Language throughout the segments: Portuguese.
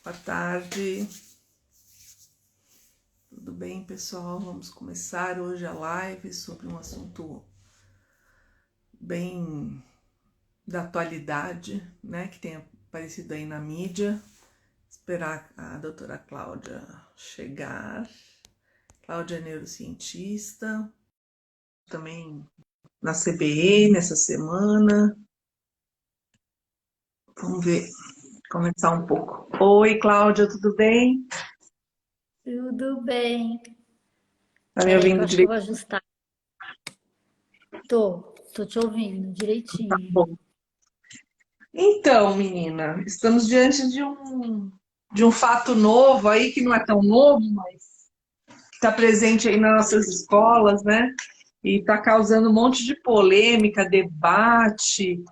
Boa tarde. Tudo bem, pessoal? Vamos começar hoje a live sobre um assunto bem da atualidade, né? Que tem aparecido aí na mídia. Esperar a doutora Cláudia chegar. Cláudia é neurocientista, também na CBN essa semana. Vamos ver, conversar um pouco. Oi, Cláudia, tudo bem? Tudo bem. Tá me Peraí que eu ouvindo acho que eu direito? vou ajustar. Tô te ouvindo Tá direitinho. bom. Então, menina, estamos diante de um fato novo aí, que não é tão novo, mas está presente aí nas nossas escolas, né? E está causando um monte de polêmica, debate,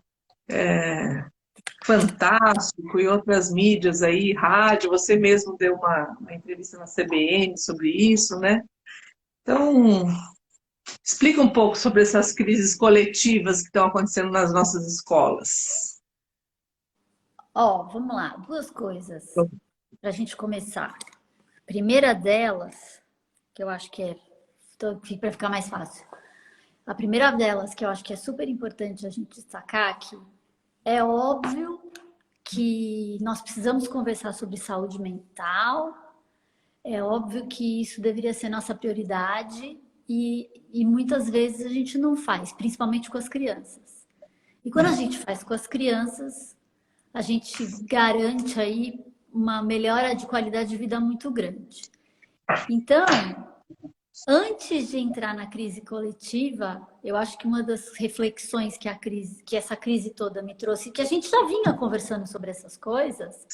fantástico e outras mídias aí, rádio. Você mesmo deu uma entrevista na CBN sobre isso, né? Então, explica um pouco sobre essas crises coletivas que estão acontecendo nas nossas escolas. Ó, vamos lá, duas coisas para a gente começar. A primeira delas, que eu acho que para ficar mais fácil. A primeira delas, que eu acho que é super importante a gente destacar aqui, é óbvio que nós precisamos conversar sobre saúde mental. É óbvio que isso deveria ser nossa prioridade e muitas vezes a gente não faz, principalmente com as crianças. E quando a gente faz com as crianças, a gente garante aí uma melhora de qualidade de vida muito grande. Então, antes de entrar na crise coletiva, eu acho que uma das reflexões que essa crise toda me trouxe, que a gente já vinha conversando sobre essas coisas,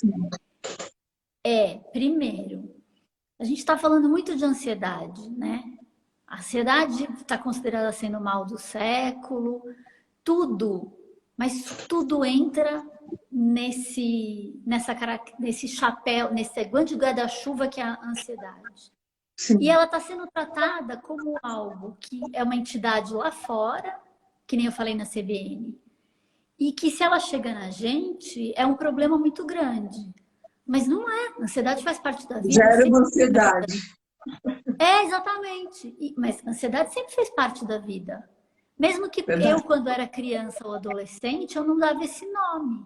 é, primeiro, a gente está falando muito de ansiedade, né? A ansiedade está considerada sendo o mal do século, tudo, mas tudo entra nesse chapéu, nesse grande guarda-chuva que é a ansiedade. E Sim. ela está sendo tratada como algo que é uma entidade lá fora, que nem eu falei na CBN, e que se ela chega na gente é um problema muito grande. Mas não é, a ansiedade faz parte da vida, Gera sempre uma faz parte ansiedade. é, exatamente. Mas a ansiedade sempre fez parte da vida. Mesmo que eu, Verdade? quando era criança ou adolescente, eu não dava esse nome.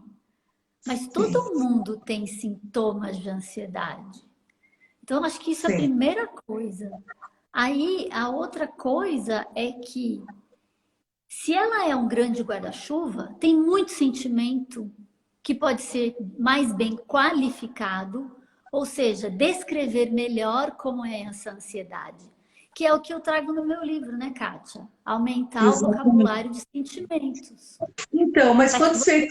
Mas Sim, todo mundo tem sintomas de ansiedade. Então, acho que isso é a sim. primeira coisa. Aí, a outra coisa é que, se ela é um grande guarda-chuva, tem muito sentimento que pode ser mais bem qualificado, ou seja, descrever melhor como é essa ansiedade, que é o que eu trago no meu livro, né, Kátia? Aumentar o Exatamente. vocabulário de sentimentos. Então, mas Para que você.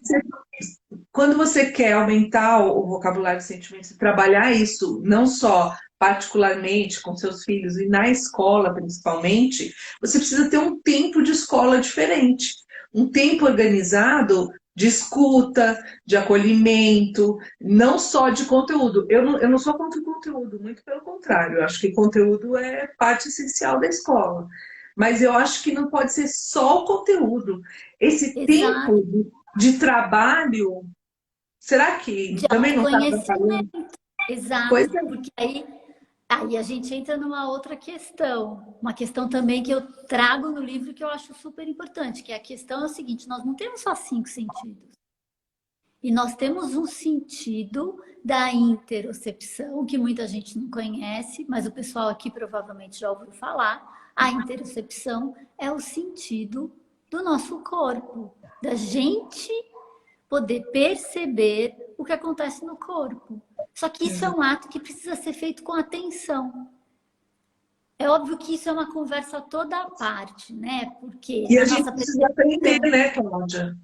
quando você quer aumentar o vocabulário de sentimentos e trabalhar isso, não só particularmente com seus filhos e na escola principalmente, você precisa ter um tempo de escola diferente, um tempo organizado de escuta, de acolhimento, não só de conteúdo. Eu não sou contra o conteúdo, muito pelo contrário, eu acho que conteúdo é parte essencial da escola. Mas eu acho que não pode ser só o conteúdo. Esse Exato, tempo de trabalho, será de que também não está autoconhecimento. atrapalhando? Pois Exato, é. porque aí a gente entra numa outra questão, uma questão também que eu trago no livro que eu acho super importante, que a questão é o seguinte: nós não temos só 5 sentidos. E nós temos um sentido da interocepção, que muita gente não conhece, mas o pessoal aqui provavelmente já ouviu falar. A interocepção é o sentido do nosso corpo, da gente poder perceber o que acontece no corpo. Só que isso é um ato que precisa ser feito com atenção. É óbvio que isso é uma conversa toda à parte, né? Porque E a na gente nossa precisa aprender, percepção, né, Cláudia?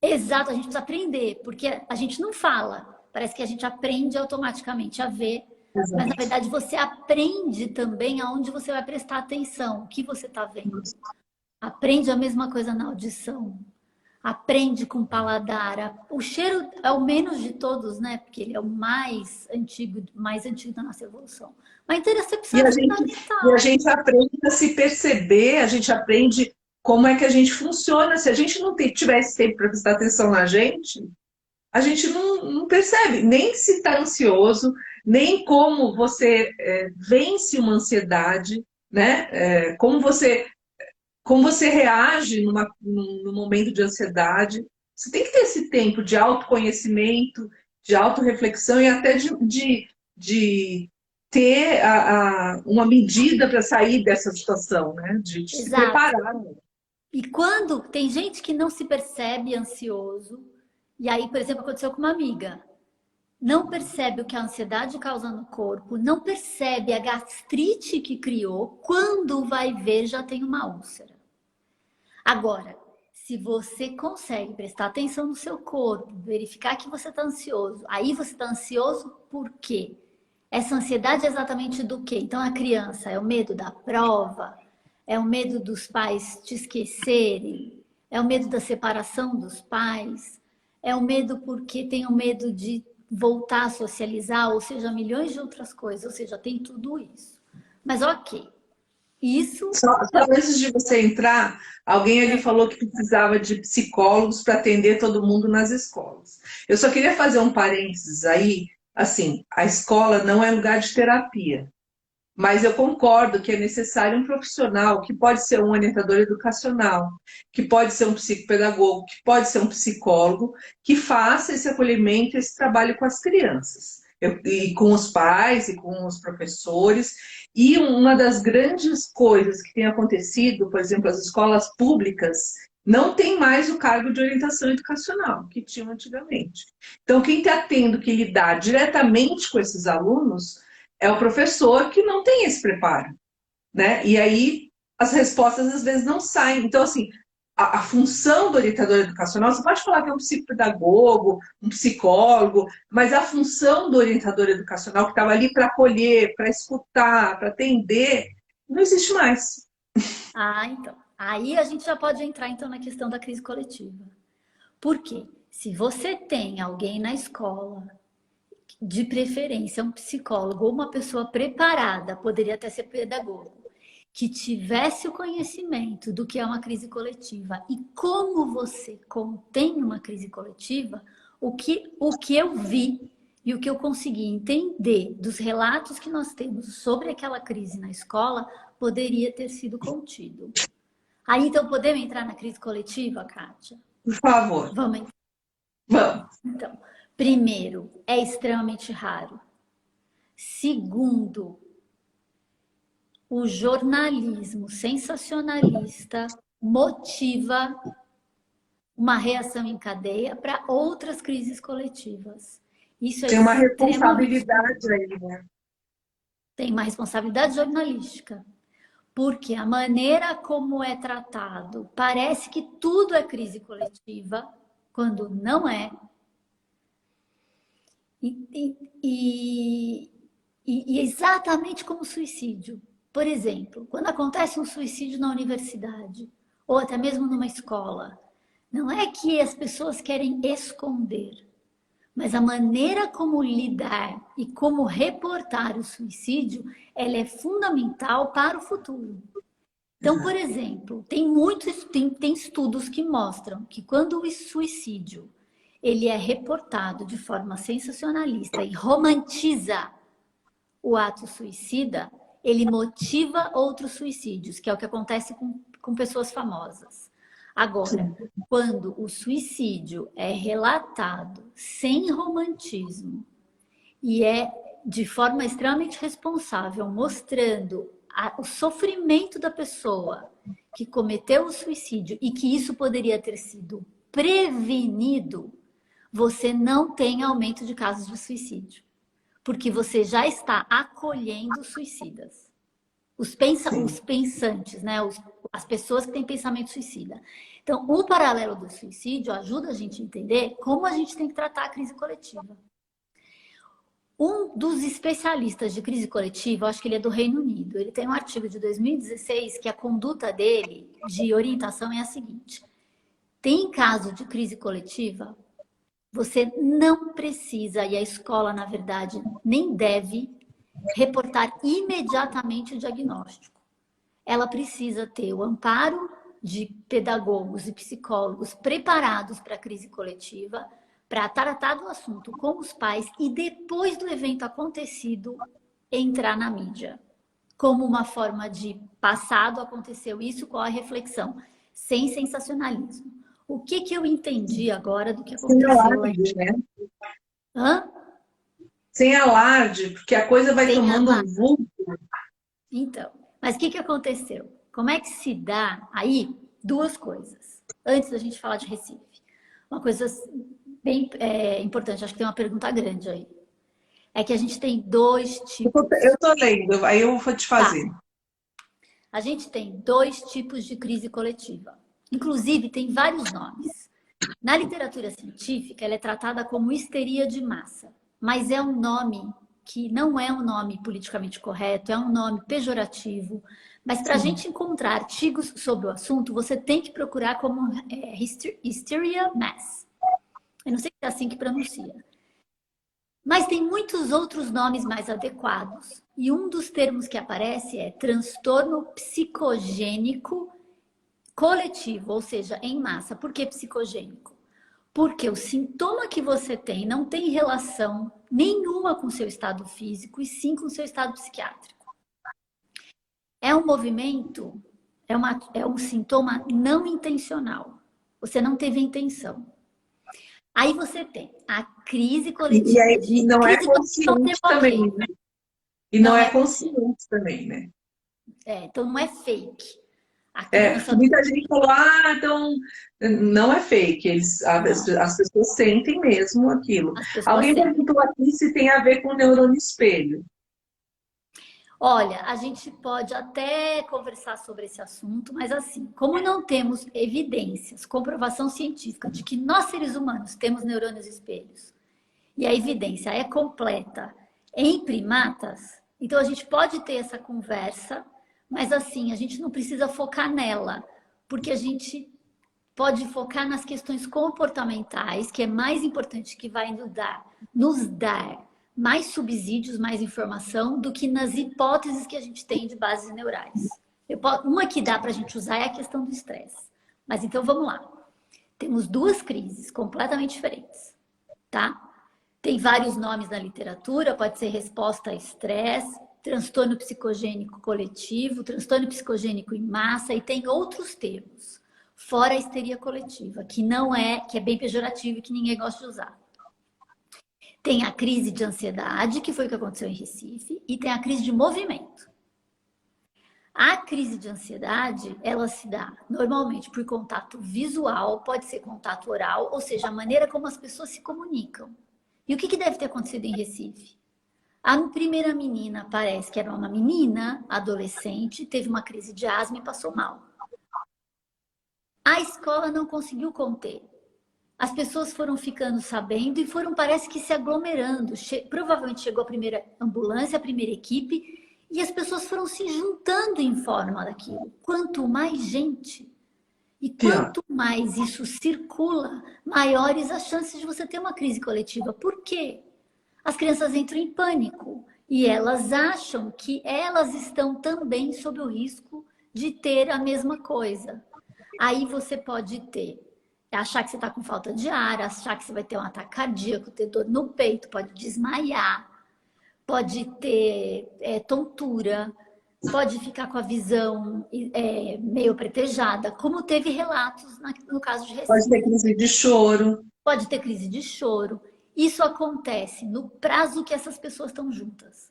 exato, a gente precisa aprender, porque a gente não fala. Parece que a gente aprende automaticamente a ver, mas na Exato. verdade você aprende também aonde você vai prestar atenção, o que você está vendo. Aprende a mesma coisa na audição. Aprende com o paladar. O cheiro é o menos de todos, né? Porque ele é o mais antigo da nossa evolução. Mas a interocepção E é a gente, e a fundamental. gente aprende a se perceber, a gente aprende como é que a gente funciona. Se a gente não tivesse tempo para prestar atenção na gente, a gente não percebe nem se está ansioso, nem como você vence uma ansiedade, né? Como você reage num momento de ansiedade. Você tem que ter esse tempo de autoconhecimento, de autorreflexão e até de ter uma medida para sair dessa situação, né? De se Exato. preparar. E quando tem gente que não se percebe ansioso, e aí, por exemplo, aconteceu com uma amiga, não percebe o que a ansiedade causa no corpo, não percebe a gastrite que criou, quando vai ver já tem uma úlcera. Agora, se você consegue prestar atenção no seu corpo, verificar que você está ansioso, aí você está ansioso por quê? Essa ansiedade é exatamente do quê? Então, a criança é o medo da prova, é o medo dos pais te esquecerem, é o medo da separação dos pais, é o medo porque tem o medo de voltar a socializar, ou seja, milhões de outras coisas, ou seja, tem tudo isso. Mas ok, isso... Só antes de você entrar, alguém ali falou que precisava de psicólogos para atender todo mundo nas escolas. Eu só queria fazer um parênteses aí, assim, a escola não é lugar de terapia, mas eu concordo que é necessário um profissional, que pode ser um orientador educacional, que pode ser um psicopedagogo, que pode ser um psicólogo, que faça esse acolhimento, esse trabalho com as crianças, e com os pais, e com os professores. E uma das grandes coisas que tem acontecido, por exemplo, as escolas públicas não tem mais o cargo de orientação educacional, que tinham antigamente. Então, quem está tendo que lidar diretamente com esses alunos é o professor que não tem esse preparo, né? E aí as respostas às vezes não saem. Então, assim, a função do orientador educacional, você pode falar que é um psicopedagogo, um psicólogo, mas a função do orientador educacional que estava ali para acolher, para escutar, para atender, não existe mais. Ah, então. Aí a gente já pode entrar então na questão da crise coletiva. Por quê? Se você tem alguém na escola, de preferência um psicólogo ou uma pessoa preparada, poderia até ser pedagogo, que tivesse o conhecimento do que é uma crise coletiva e como você contém uma crise coletiva, o que eu vi e o que eu consegui entender dos relatos que nós temos sobre aquela crise na escola poderia ter sido contido. Aí, então, podemos entrar na crise coletiva, Kátia? Por favor, Vamos entrar. vamos. Então, primeiro, é extremamente raro. Segundo, o jornalismo sensacionalista motiva uma reação em cadeia para outras crises coletivas. Isso é Tem uma extremamente... responsabilidade aí, né? Tem uma responsabilidade jornalística. Porque a maneira como é tratado parece que tudo é crise coletiva, quando não é. E exatamente como o suicídio. Por exemplo, quando acontece um suicídio na universidade, ou até mesmo numa escola, não é que as pessoas querem esconder, mas a maneira como lidar e como reportar o suicídio, ela é fundamental para o futuro. Então, por exemplo, tem estudos que mostram que quando o suicídio ele é reportado de forma sensacionalista e romantiza o ato suicida, ele motiva outros suicídios, que é o que acontece com pessoas famosas. Agora, quando o suicídio é relatado sem romantismo e é de forma extremamente responsável, mostrando o sofrimento da pessoa que cometeu o suicídio e que isso poderia ter sido prevenido, você não tem aumento de casos de suicídio. Porque você já está acolhendo os suicidas. Os pensantes, né? As pessoas que têm pensamento suicida. Então, o paralelo do suicídio ajuda a gente a entender como a gente tem que tratar a crise coletiva. Um dos especialistas de crise coletiva, eu acho que ele é do Reino Unido, ele tem um artigo de 2016 que a conduta dele de orientação é a seguinte: tem caso de crise coletiva, você não precisa, e a escola, na verdade, nem deve reportar imediatamente o diagnóstico. Ela precisa ter o amparo de pedagogos e psicólogos preparados para a crise coletiva, para tratar do assunto com os pais e depois do evento acontecido, entrar na mídia. Como uma forma de passado aconteceu isso, qual a reflexão? Sem sensacionalismo. O que eu entendi agora do que Sem aconteceu lá? alarde, né? Hã? Sem alarde, porque a coisa vai Sem tomando um alarde. vulto. Então, mas o que aconteceu? Como é que se dá aí duas coisas? Antes da gente falar de Recife. Uma coisa bem importante, acho que tem uma pergunta grande aí. É que a gente tem dois tipos. Eu tô lendo, aí eu vou te Tá. fazer. A gente tem dois tipos de crise coletiva. Inclusive, tem vários nomes. Na literatura científica, ela é tratada como histeria de massa, mas é um nome que não é um nome politicamente correto, é um nome pejorativo. Mas para a gente encontrar artigos sobre o assunto, você tem que procurar como hysteria mass. Eu não sei se é assim que pronuncia. Mas tem muitos outros nomes mais adequados. E um dos termos que aparece é transtorno psicogênico coletivo, ou seja, em massa. Por que psicogênico? Porque o sintoma que você tem não tem relação nenhuma com o seu estado físico e sim com o seu estado psiquiátrico. É um movimento, é um sintoma não intencional. Você não teve intenção. Aí você tem a crise coletiva. E não é Crise consciente coletiva, também, ok. né? E não é consciente também, né? Então não é fake. A criança Porque muita gente falou, então não é fake, as pessoas sentem mesmo aquilo. as pessoas Alguém sentem. perguntou aqui se tem a ver com o neurônio espelho. Olha, a gente pode até conversar sobre esse assunto, mas assim, como não temos evidências, comprovação científica de que nós seres humanos temos neurônios espelhos, e a evidência é completa em primatas, então a gente pode ter essa conversa, mas assim, a gente não precisa focar nela, porque a gente pode focar nas questões comportamentais, que é mais importante, que vai nos dar mais subsídios, mais informação, do que nas hipóteses que a gente tem de bases neurais. Uma que dá para a gente usar é a questão do estresse. Mas então vamos lá. Temos duas crises completamente diferentes, tá? Tem vários nomes na literatura, pode ser resposta a estresse, transtorno psicogênico coletivo, transtorno psicogênico em massa, e tem outros termos, fora a histeria coletiva, que é bem pejorativo e que ninguém gosta de usar. Tem a crise de ansiedade, que foi o que aconteceu em Recife, e tem a crise de movimento. A crise de ansiedade, ela se dá normalmente por contato visual, pode ser contato oral, ou seja, a maneira como as pessoas se comunicam. E o que deve ter acontecido em Recife? A primeira menina, parece que era uma menina, adolescente, teve uma crise de asma e passou mal. A escola não conseguiu conter. As pessoas foram ficando sabendo e foram, parece que, se aglomerando. Provavelmente chegou a primeira ambulância, a primeira equipe, e as pessoas foram se juntando em forma daquilo. Quanto mais gente e quanto mais isso circula, maiores as chances de você ter uma crise coletiva. Por quê? As crianças entram em pânico e elas acham que elas estão também sob o risco de ter a mesma coisa. Aí você pode achar que você está com falta de ar, achar que você vai ter um ataque cardíaco, ter dor no peito, pode desmaiar, pode ter tontura, pode ficar com a visão meio pretejada, como teve relatos no caso de Recife. Pode ter crise de choro. Pode ter crise de choro. Isso acontece no prazo que essas pessoas estão juntas.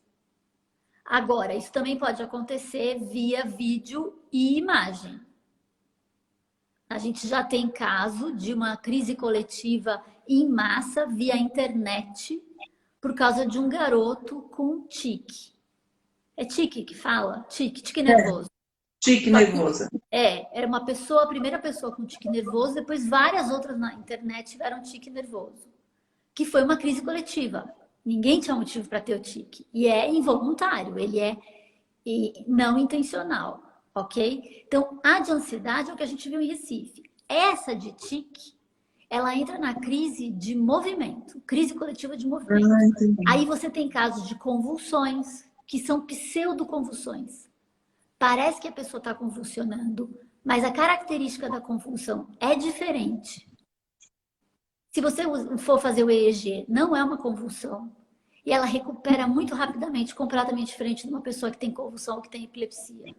Agora, isso também pode acontecer via vídeo e imagem. A gente já tem caso de uma crise coletiva em massa via internet por causa de um garoto com tique. É tique que fala? Tique nervoso. Tique nervoso. Era uma pessoa, a primeira pessoa com tique nervoso, depois várias outras na internet tiveram tique nervoso. Que foi uma crise coletiva. Ninguém tinha motivo para ter o tique. E é involuntário, ele é não intencional. Ok? Então, a de ansiedade é o que a gente viu em Recife. Essa de tique, ela entra na crise de movimento, crise coletiva de movimento. Aí você tem casos de convulsões, que são pseudoconvulsões. Parece que a pessoa está convulsionando, mas a característica da convulsão é diferente. Se você for fazer o EEG, não é uma convulsão. E ela recupera muito rapidamente, completamente diferente de uma pessoa que tem convulsão ou que tem epilepsia.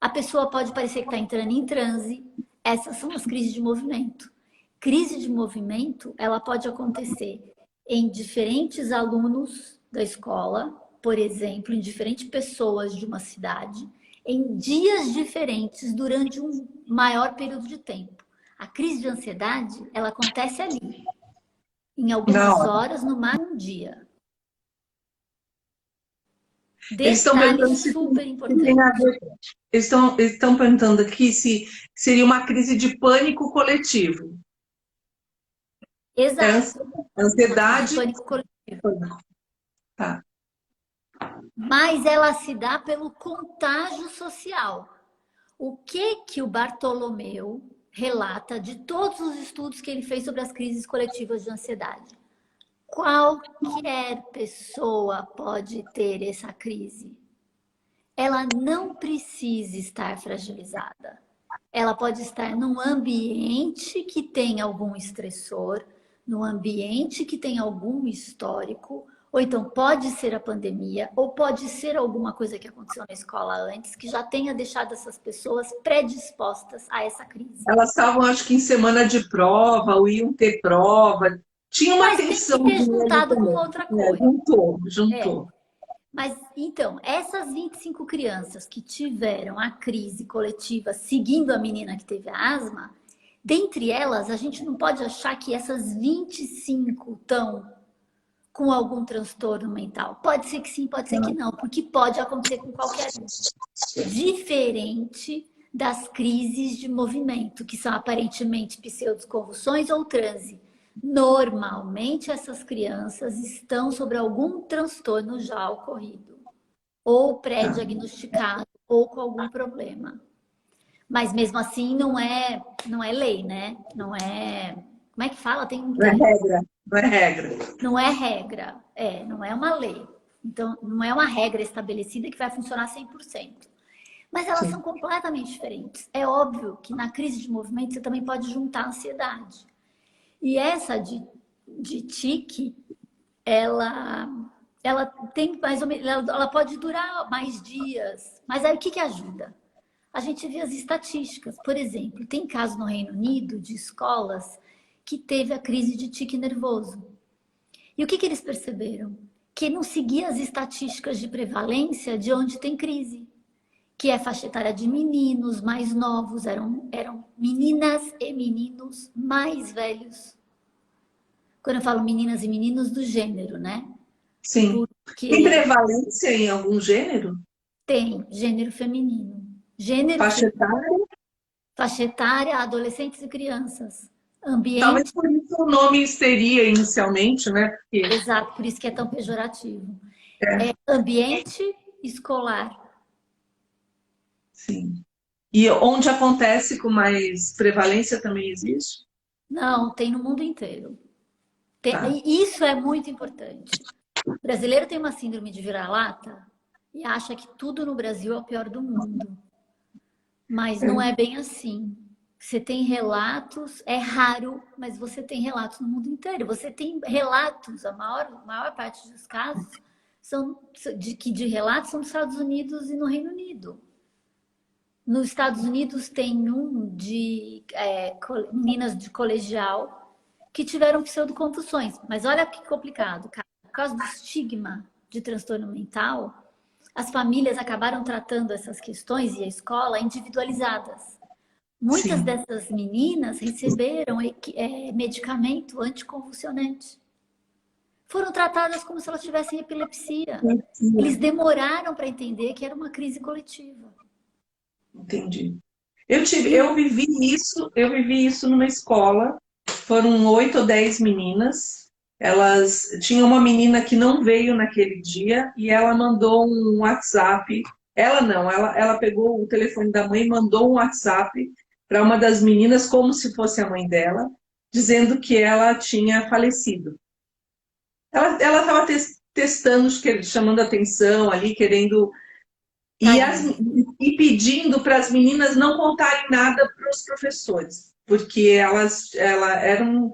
A pessoa pode parecer que está entrando em transe. Essas são as crises de movimento. Crise de movimento, ela pode acontecer em diferentes alunos da escola, por exemplo, em diferentes pessoas de uma cidade, em dias diferentes, durante um maior período de tempo. A crise de ansiedade, ela acontece ali, em algumas Não. horas, no máximo um dia. Eles estão Detalhe perguntando super se tem a importante. ver. Eles estão perguntando aqui se seria uma crise de pânico coletivo. É Exato. É uma crise de ansiedade. pânico coletivo. Pânico. Tá. Mas ela se dá pelo contágio social. O que o Bartolomeu relata de todos os estudos que ele fez sobre as crises coletivas de ansiedade? Qualquer pessoa pode ter essa crise. Ela não precisa estar fragilizada. Ela pode estar num ambiente que tem algum estressor, num ambiente que tem algum histórico, ou então pode ser a pandemia, ou pode ser alguma coisa que aconteceu na escola antes, que já tenha deixado essas pessoas predispostas a essa crise. Elas estavam, acho que, em semana de prova, ou iam ter prova. Tinha uma Mas tem que tensão ter ali juntado com também. outra coisa. Juntou, É. juntou. Mas, então, essas 25 crianças que tiveram a crise coletiva seguindo a menina que teve asma, dentre elas, a gente não pode achar que essas 25 estão com algum transtorno mental. Pode ser que sim, pode ser que não, porque pode acontecer com qualquer um. Diferente das crises de movimento, que são aparentemente pseudoconvulsões ou transe. Normalmente, essas crianças estão sobre algum transtorno já ocorrido, ou pré-diagnosticado, ou com algum problema. Mas mesmo assim, não é lei, né? Não é. Como é que fala? Tem um Não é termo. regra. Não é regra. Não é regra. Não é uma lei. Então, não é uma regra estabelecida que vai funcionar 100%. Mas elas Sim. são completamente diferentes. É óbvio que na crise de movimento você também pode juntar a ansiedade. E essa de tique, ela tem mais ou menos, ela pode durar mais dias. Mas aí o que ajuda? A gente vê as estatísticas. Por exemplo, tem casos no Reino Unido de escolas que teve a crise de tique nervoso. E o que eles perceberam? Que não seguia as estatísticas de prevalência de onde tem crise, que é faixa etária de meninos mais novos, eram meninas e meninos mais velhos. Quando eu falo meninas e meninos do gênero, né? Sim. Tem Porque prevalência em algum gênero? tem gênero feminino. Gênero Faixa feminino, etária? faixa etária, adolescentes e crianças. Talvez Ambiente, por isso o nome seria inicialmente, né? Porque exato, por isso que é tão pejorativo. é, Ambiente escolar. sim. E onde acontece com mais prevalência também existe? Não, tem no mundo inteiro. Tá. E isso é muito importante. O brasileiro tem uma síndrome de vira-lata e acha que tudo no Brasil é o pior do mundo. Mas não é bem assim. Você tem relatos, é raro, mas você tem relatos no mundo inteiro. Você tem relatos, a maior parte dos casos são de relatos são nos Estados Unidos e no Reino Unido. Nos Estados Unidos tem um de meninas de colegial que tiveram pseudoconvulsões. Mas olha que complicado, cara. Por causa do estigma de transtorno mental, as famílias acabaram tratando essas questões e a escola individualizadas. Muitas Sim. dessas meninas receberam medicamento anticonvulsionante. Foram tratadas como se elas tivessem epilepsia. Eles demoraram para entender que era uma crise coletiva. Entendi. Eu vivi isso numa escola. Foram 8 ou 10 meninas. Elas tinha uma menina que não veio naquele dia e ela mandou um WhatsApp. Ela não, ela pegou o telefone da mãe e mandou um WhatsApp para uma das meninas, como se fosse a mãe dela, dizendo que ela tinha falecido. Ela estava testando, chamando atenção ali, querendo e pedindo para as meninas não contarem nada para os professores, porque elas eram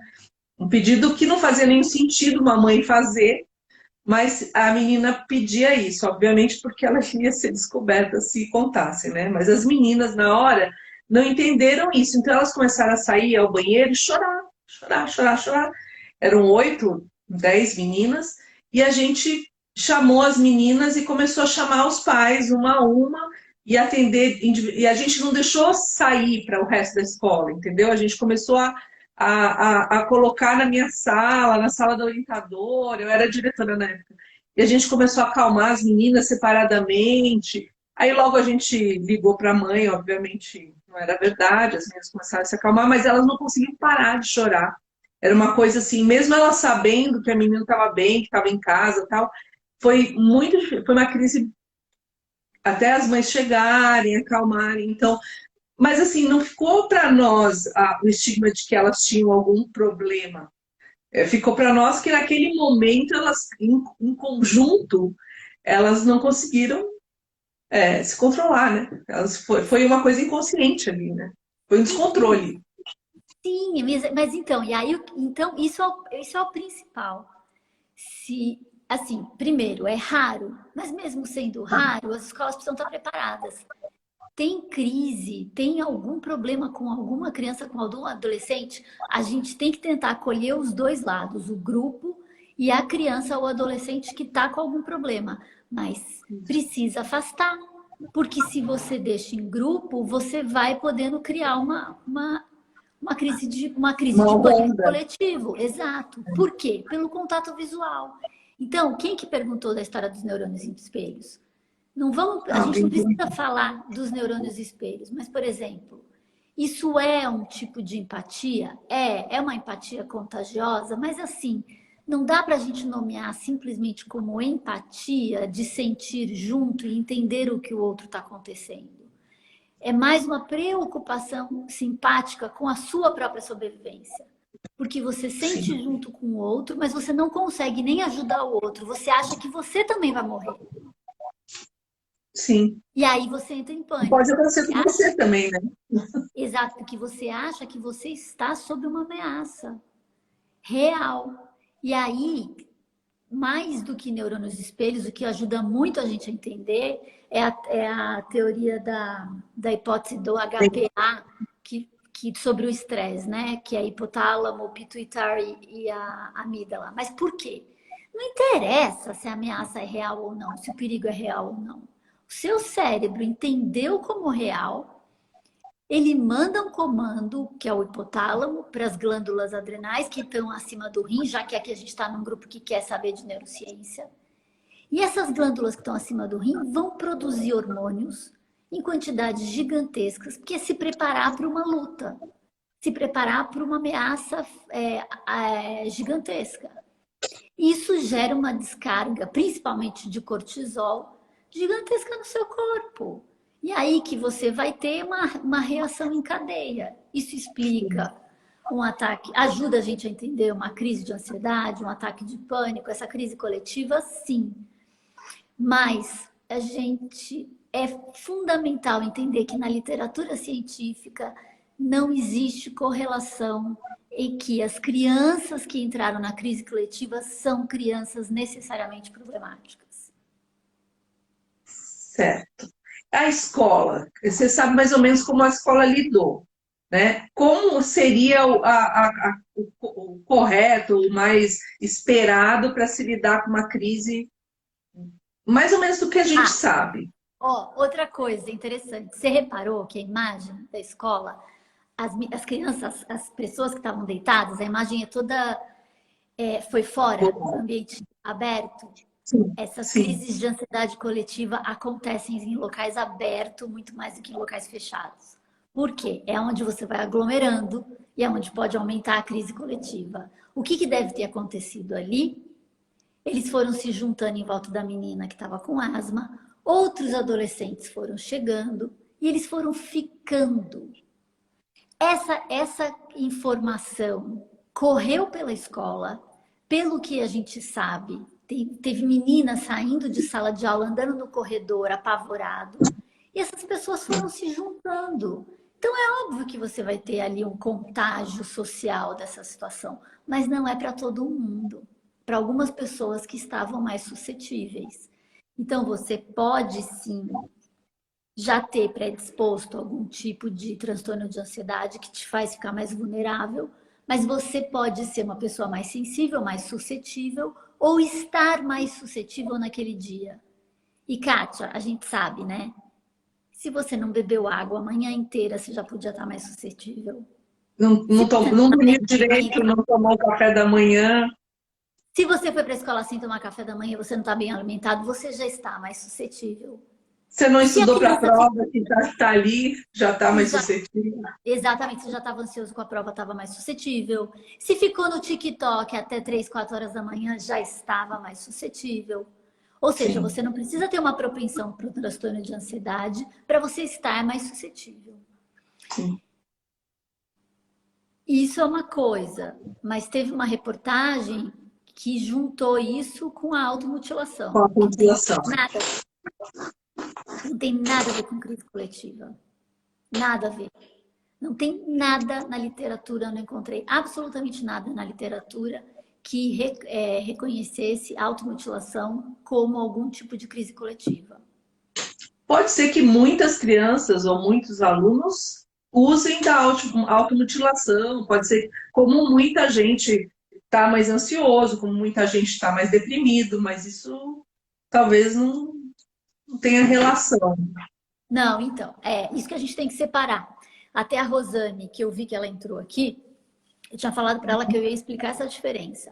Um pedido que não fazia nenhum sentido uma mãe fazer, mas a menina pedia isso, obviamente, porque ela ia ser descoberta se contasse, né? Mas as meninas, na hora, não entenderam isso. Então, elas começaram a sair ao banheiro e chorar, chorar, chorar, chorar. Eram 8, 10 meninas, e a gente chamou as meninas e começou a chamar os pais, uma a uma, e atender. E a gente não deixou sair para o resto da escola, entendeu? A gente começou a colocar na minha sala, na sala da orientadora, eu era diretora na época, e a gente começou a acalmar as meninas separadamente. Aí logo a gente ligou para a mãe, obviamente não era verdade, as meninas começaram a se acalmar, mas elas não conseguiam parar de chorar. Era uma coisa assim, mesmo ela sabendo que a menina estava bem, que estava em casa e tal, foi muito, foi uma crise até as mães chegarem, acalmarem. Então, mas assim, não ficou para nós o estigma de que elas tinham algum problema. Ficou para nós que naquele momento elas, em conjunto, elas não conseguiram se controlar, né? Foi uma coisa inconsciente ali, né? Foi um descontrole. Sim, mas então, e aí, então isso é o principal. Se, assim, primeiro, é raro, mas mesmo sendo raro, as escolas precisam estar preparadas. Tem crise, tem algum problema com alguma criança, com algum adolescente, a gente tem que tentar acolher os dois lados, o grupo e a criança ou adolescente que está com algum problema. Mas precisa afastar, porque se você deixa em grupo, você vai podendo criar uma crise de Uma pânico onda. coletivo. Exato. Por quê? Pelo contato visual. Então, quem que perguntou da história dos neurônios em espelhos? Não vamos, a gente não precisa falar dos neurônios espelhos, mas, por exemplo, isso é um tipo de empatia? É uma empatia contagiosa, mas assim, não dá para a gente nomear simplesmente como empatia de sentir junto e entender o que o outro está acontecendo. É mais uma preocupação simpática com a sua própria sobrevivência. Porque você sente Sim. junto com o outro, mas você não consegue nem ajudar o outro. Você acha que você também vai morrer. Sim. E aí você entra em pânico. Pode acontecer com você também, né? Exato, porque você acha que você está sob uma ameaça real. E aí, mais do que neurônios espelhos, o que ajuda muito a gente a entender é a teoria da hipótese do HPA, sobre o estresse, né? Que é hipotálamo, o pituitary e a amígdala. Mas por quê? Não interessa se a ameaça é real ou não, se o perigo é real ou não. O seu cérebro entendeu como real, ele manda um comando, que é o hipotálamo, para as glândulas adrenais que estão acima do rim, já que aqui a gente está num grupo que quer saber de neurociência. E essas glândulas que estão acima do rim vão produzir hormônios em quantidades gigantescas, que é se preparar para uma luta, se preparar para uma ameaça gigantesca. Isso gera uma descarga, principalmente de cortisol, gigantesca no seu corpo. E aí que você vai ter uma reação em cadeia. Isso explica um ataque, ajuda a gente a entender uma crise de ansiedade, um ataque de pânico, essa crise coletiva, sim. Mas é fundamental entender que na literatura científica não existe correlação em que as crianças que entraram na crise coletiva são crianças necessariamente problemáticas. Certo. A escola, você sabe mais ou menos como a escola lidou, né? Como seria o correto, o mais esperado para se lidar com uma crise, mais ou menos do que a gente sabe? Outra coisa interessante, você reparou que a imagem da escola, as crianças, as pessoas que estavam deitadas, a imagem toda foi fora, ambiente aberto? Sim, Essas sim. crises de ansiedade coletiva acontecem em locais abertos muito mais do que em locais fechados. Por quê? É onde você vai aglomerando e é onde pode aumentar a crise coletiva. O que deve ter acontecido ali? Eles foram se juntando em volta da menina que estava com asma, outros adolescentes foram chegando e eles foram ficando. Essa informação correu pela escola, pelo que a gente sabe. Teve meninas saindo de sala de aula, andando no corredor, apavorado. E essas pessoas foram se juntando. Então é óbvio que você vai ter ali um contágio social dessa situação, mas não é para todo mundo. Para algumas pessoas que estavam mais suscetíveis. Então você pode sim já ter predisposto algum tipo de transtorno de ansiedade que te faz ficar mais vulnerável, mas você pode ser uma pessoa mais sensível, mais suscetível, ou estar mais suscetível naquele dia. E, Kátia, a gente sabe, né? Se você não bebeu água a manhã inteira, você já podia estar mais suscetível. Se você Não não dormiu tem direito, alimento, não tomou café da manhã. se você foi para a escola sem tomar café da manhã e você não está bem alimentado, você já está mais suscetível. Você não Se a estudou para a criança prova, que já está ali, já está mais suscetível. exatamente, você já estava ansioso com a prova, estava mais suscetível. Se ficou no TikTok até 3, 4 horas da manhã, já estava mais suscetível. Ou seja, Sim, você não precisa ter uma propensão para o transtorno de ansiedade para você estar mais suscetível. sim. Isso é uma coisa, mas teve uma reportagem que juntou isso com a Com a automutilação, que população. não tem nada a ver com crise coletiva. Nada a ver. Não tem nada na literatura, eu não encontrei absolutamente nada na literatura que reconhecesse a automutilação como algum tipo de crise coletiva. Pode ser que muitas crianças ou muitos alunos usem da automutilação, pode ser como muita gente está mais ansioso, como muita gente está mais deprimido, mas isso talvez não tenha relação. Não, então, é isso que a gente tem que separar. Até a Rosane, que eu vi que ela entrou aqui, eu tinha falado para ela que eu ia explicar essa diferença.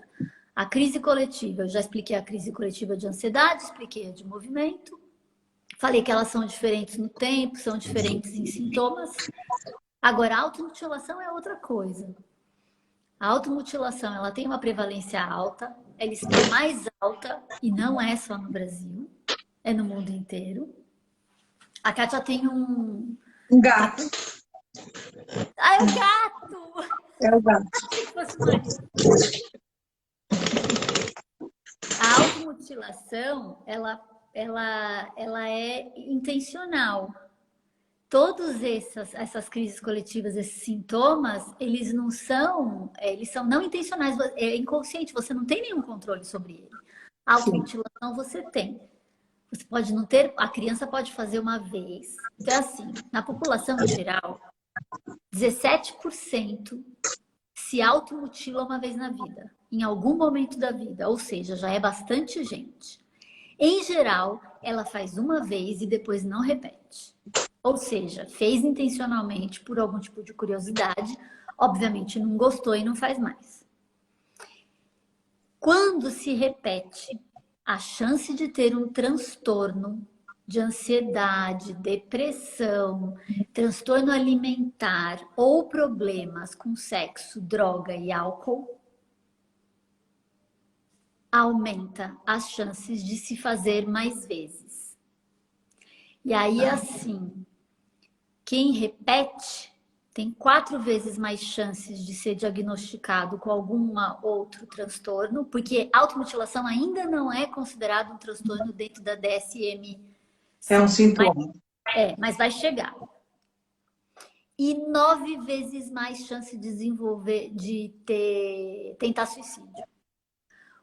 A crise coletiva, eu já expliquei a crise coletiva de ansiedade, expliquei a de movimento, falei que elas são diferentes no tempo, são diferentes em sintomas. Agora, a automutilação é outra coisa. A automutilação, ela tem uma prevalência alta, ela está mais alta, e não é só no Brasil, é no mundo inteiro. A Kátia tem um... Um Tá gato, com... Ah, é o gato! é o gato. Achei que fosse o marido. A automutilação, ela é intencional. Todas essas crises coletivas, esses sintomas, eles não são, eles são não intencionais, é inconsciente, você não tem nenhum controle sobre ele. A Sim. automutilação você tem. Você pode não ter, a criança pode fazer uma vez. Então, assim, na população em geral, 17% se automutila uma vez na vida, em algum momento da vida, ou seja, já é bastante gente. Em geral, ela faz uma vez e depois não repete. Ou seja, fez intencionalmente por algum tipo de curiosidade, obviamente não gostou e não faz mais. Quando se repete, a chance de ter um transtorno de ansiedade, depressão, transtorno alimentar ou problemas com sexo, droga e álcool aumenta as chances de se fazer mais vezes. E aí, assim, quem repete tem 4 vezes mais chances de ser diagnosticado com algum outro transtorno, porque automutilação ainda não é considerado um transtorno dentro da DSM-5, É um sintoma. mas vai chegar. E 9 vezes mais chance de desenvolver, tentar suicídio.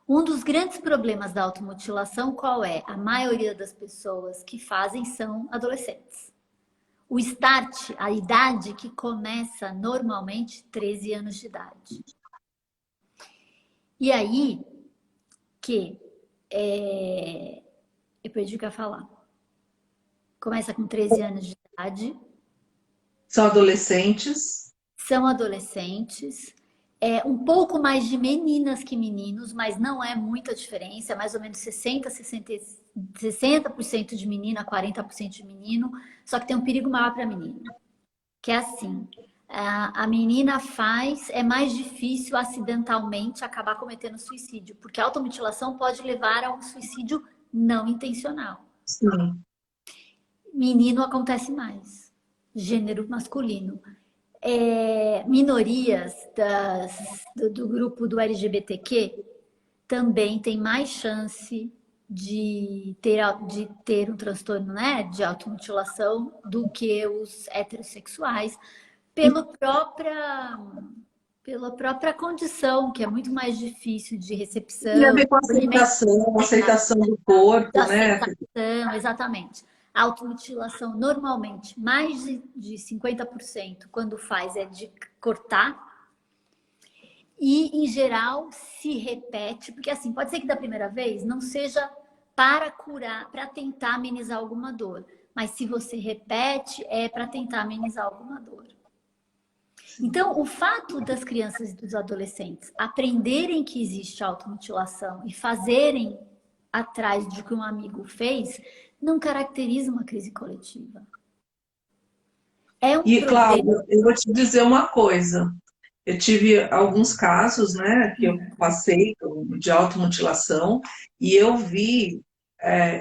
Um dos grandes problemas da automutilação, qual é? A maioria das pessoas que fazem são adolescentes. O start, a idade que começa normalmente 13 anos de idade. E aí que eu perdi o que eu ia falar. Começa com 13 anos de idade. São adolescentes. São adolescentes. É um pouco mais de meninas que meninos, mas não é muita diferença. É mais ou menos 60% de menina, 40% de menino. Só que tem um perigo maior para menino. Que é assim, a menina faz, é mais difícil acidentalmente acabar cometendo suicídio, porque a automutilação pode levar a um suicídio não intencional. Sim. Menino acontece mais, gênero masculino. Minorias do grupo do LGBTQ também tem mais chance de ter um transtorno, né, de automutilação do que os heterossexuais, pela própria condição, que é muito mais difícil de Tem a recepção, ver com acolhimento, aceitação do corpo, né? aceitação, exatamente. A automutilação, normalmente, mais de 50% quando faz é de cortar. E, em geral, se repete, porque assim, pode ser que da primeira vez não seja para curar, para tentar amenizar alguma dor. Mas se você repete, é para tentar amenizar alguma dor. Então, o fato das crianças e dos adolescentes aprenderem que existe automutilação e fazerem atrás de que um amigo fez, não caracteriza uma crise coletiva. É um E, problema. Cláudia, eu vou te dizer uma coisa. Eu tive alguns casos, né, que eu passei de automutilação e eu vi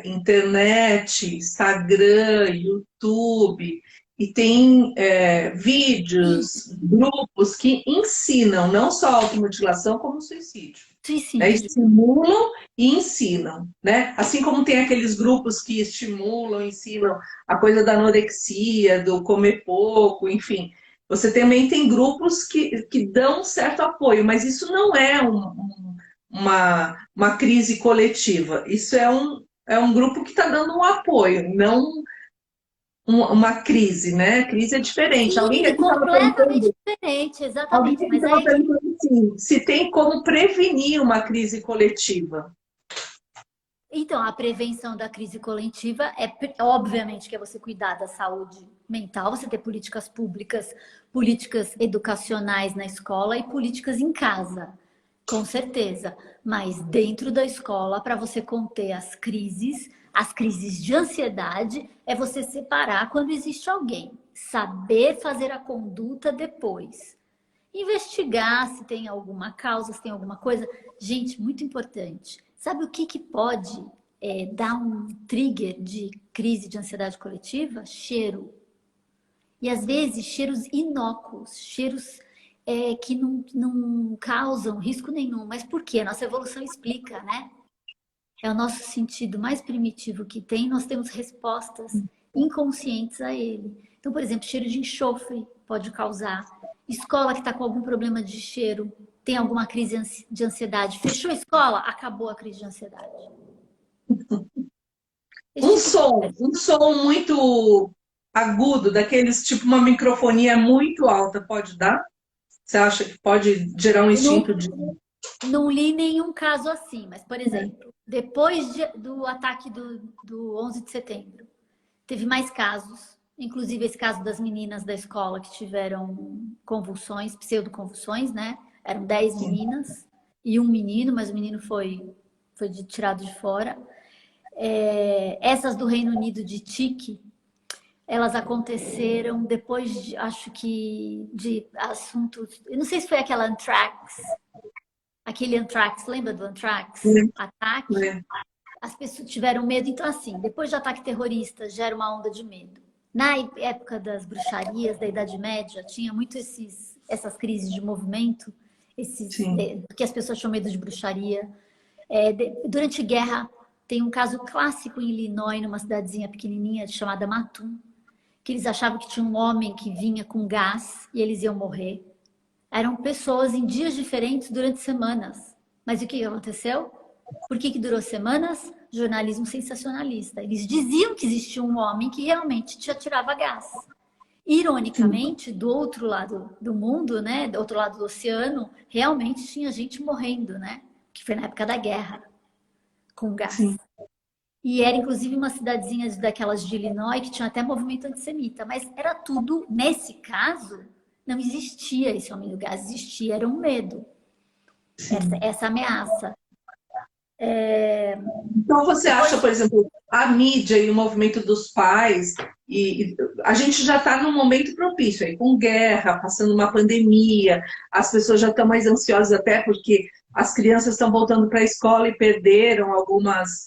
internet, Instagram, YouTube, e tem vídeos, grupos que ensinam não só automutilação, como suicídio. Né? Suicídio. Estimulam e ensinam, né? Assim como tem aqueles grupos que estimulam, ensinam a coisa da anorexia, do comer pouco, enfim. Você também tem grupos que dão um certo apoio, mas isso não é uma crise coletiva. Isso é um grupo que está dando um apoio, não uma crise, né? Crise é diferente. Alguém Sim, aqui estava completamente perguntando, diferente, alguém exatamente. aqui Mas estava é que perguntando assim, se tem como prevenir uma crise coletiva. então, a prevenção da crise coletiva obviamente que é você cuidar da saúde mental, você ter políticas públicas, políticas educacionais na escola e políticas em casa, com certeza. Mas dentro da escola, para você conter as crises de ansiedade, é você separar quando existe alguém, saber fazer a conduta depois. Investigar se tem alguma causa, se tem alguma coisa. Gente, muito importante. Sabe o que pode dar um trigger de crise de ansiedade coletiva? Cheiro. E às vezes cheiros inócuos, cheiros que não causam risco nenhum. Mas por quê? A nossa evolução explica, né? É o nosso sentido mais primitivo que tem, nós temos respostas inconscientes a ele. Então, por exemplo, cheiro de enxofre pode causar. Escola que está com algum problema de cheiro, tem alguma crise de ansiedade. Fechou a escola, acabou a crise de ansiedade. Esse tipo de coisa. Um som muito agudo, daqueles tipo uma microfonia muito alta, pode dar? Você acha que pode gerar um Eu instinto não, de. não li nenhum caso assim, mas, por exemplo, depois do ataque do 11 de setembro, teve mais casos, inclusive esse caso das meninas da escola que tiveram convulsões, pseudoconvulsões, né? Eram 10 meninas e um menino, mas o menino foi tirado de fora. Essas do Reino Unido de tique, elas aconteceram depois, acho que, de assuntos... Eu não sei se foi aquele anthrax, lembra do anthrax? Ataque. Né? As pessoas tiveram medo. Então, assim, depois de ataque terrorista, gera uma onda de medo. Na época das bruxarias, da Idade Média, tinha muito essas crises de movimento, que as pessoas tinham medo de bruxaria. Durante a guerra, tem um caso clássico em Illinois, numa cidadezinha pequenininha chamada Mattoon, que eles achavam que tinha um homem que vinha com gás e eles iam morrer. Eram pessoas em dias diferentes durante semanas. Mas o que aconteceu? Por que durou semanas? Jornalismo sensacionalista. Eles diziam que existia um homem que realmente te atirava gás. Ironicamente, do outro lado do mundo, né, do outro lado do oceano, realmente tinha gente morrendo, né? Que foi na época da guerra, com gás. Sim. E era inclusive uma cidadezinha daquelas de Illinois que tinha até movimento antissemita. Mas era tudo, nesse caso, não existia esse homem do gás, existia, era um medo. Essa ameaça. Então você acha, por exemplo, a mídia e o movimento dos pais, e a gente já está num momento propício aí, com guerra, passando uma pandemia, as pessoas já estão mais ansiosas até porque as crianças estão voltando para a escola e perderam algumas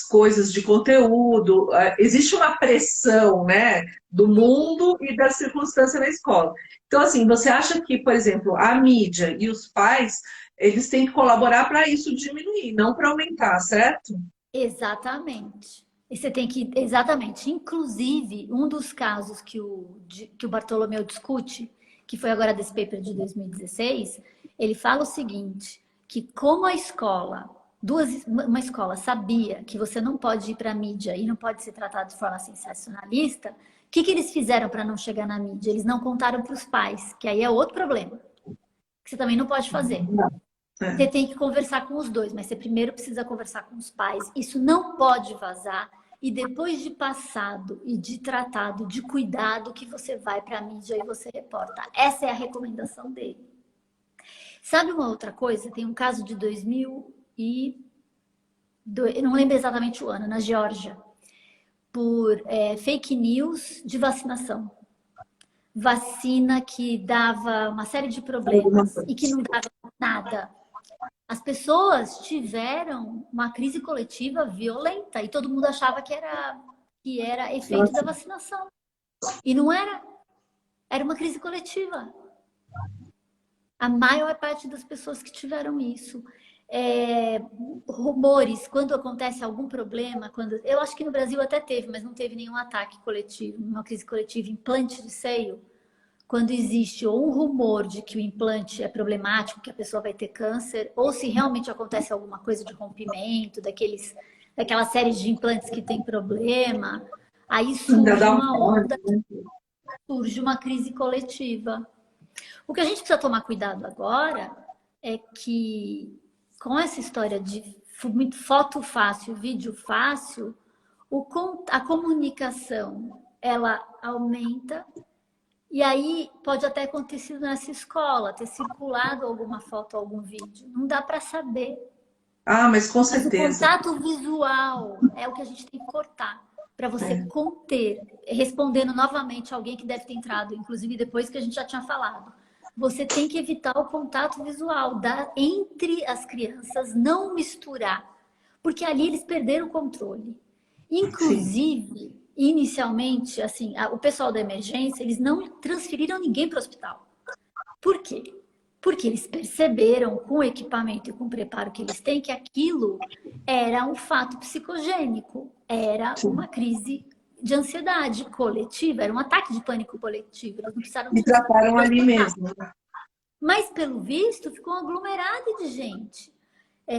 coisas de conteúdo. Existe uma pressão, né, do mundo e da circunstância na escola. Então, assim, você acha que, por exemplo, a mídia e os pais eles têm que colaborar para isso diminuir, não para aumentar, certo? Exatamente. E você tem que, exatamente. Inclusive, um dos casos que o Bartolomeu discute, que foi agora desse paper de 2016, ele fala o seguinte, que como a escola, uma escola sabia que você não pode ir para a mídia e não pode ser tratado de forma sensacionalista, o que eles fizeram para não chegar na mídia? Eles não contaram para os pais, que aí é outro problema, que você também não pode fazer. Você tem que conversar com os dois, mas você primeiro precisa conversar com os pais. Isso não pode vazar. E depois de passado e de tratado, de cuidado, que você vai para a mídia e você reporta. Essa é a recomendação dele. Sabe uma outra coisa? Tem um caso de 2002, eu não lembro exatamente o ano, na Geórgia, por fake news de vacinação. Vacina que dava uma série de problemas e que não dava nada. As pessoas tiveram uma crise coletiva violenta e todo mundo achava que era efeito da vacinação. E não era. Era uma crise coletiva. A maior parte das pessoas que tiveram isso. Rumores, quando acontece algum problema, eu acho que no Brasil até teve, mas não teve nenhum ataque coletivo, uma crise coletiva, implante de seio. Quando existe ou um rumor de que o implante é problemático, que a pessoa vai ter câncer, ou se realmente acontece alguma coisa de rompimento, daquela série de implantes que tem problema, aí surge uma onda, surge uma crise coletiva. O que a gente precisa tomar cuidado agora é que, com essa história de foto fácil, vídeo fácil, a comunicação, ela aumenta. E aí pode até acontecer nessa escola, ter circulado alguma foto, algum vídeo. Não dá para saber. Ah, mas com certeza. Mas o contato visual é o que a gente tem que cortar para você conter. Respondendo novamente alguém que deve ter entrado, inclusive depois que a gente já tinha falado. Você tem que evitar o contato visual entre as crianças, não misturar. Porque ali eles perderam o controle. Inclusive... Inicialmente, assim, o pessoal da emergência, eles não transferiram ninguém para o hospital. Por quê? Porque eles perceberam, com o equipamento e com o preparo que eles têm, que aquilo era um fato psicogênico, era uma crise de ansiedade coletiva, era um ataque de pânico coletivo. Eles não precisaram E trataram ali mesmo. Mas, pelo visto, ficou um aglomerado de gente.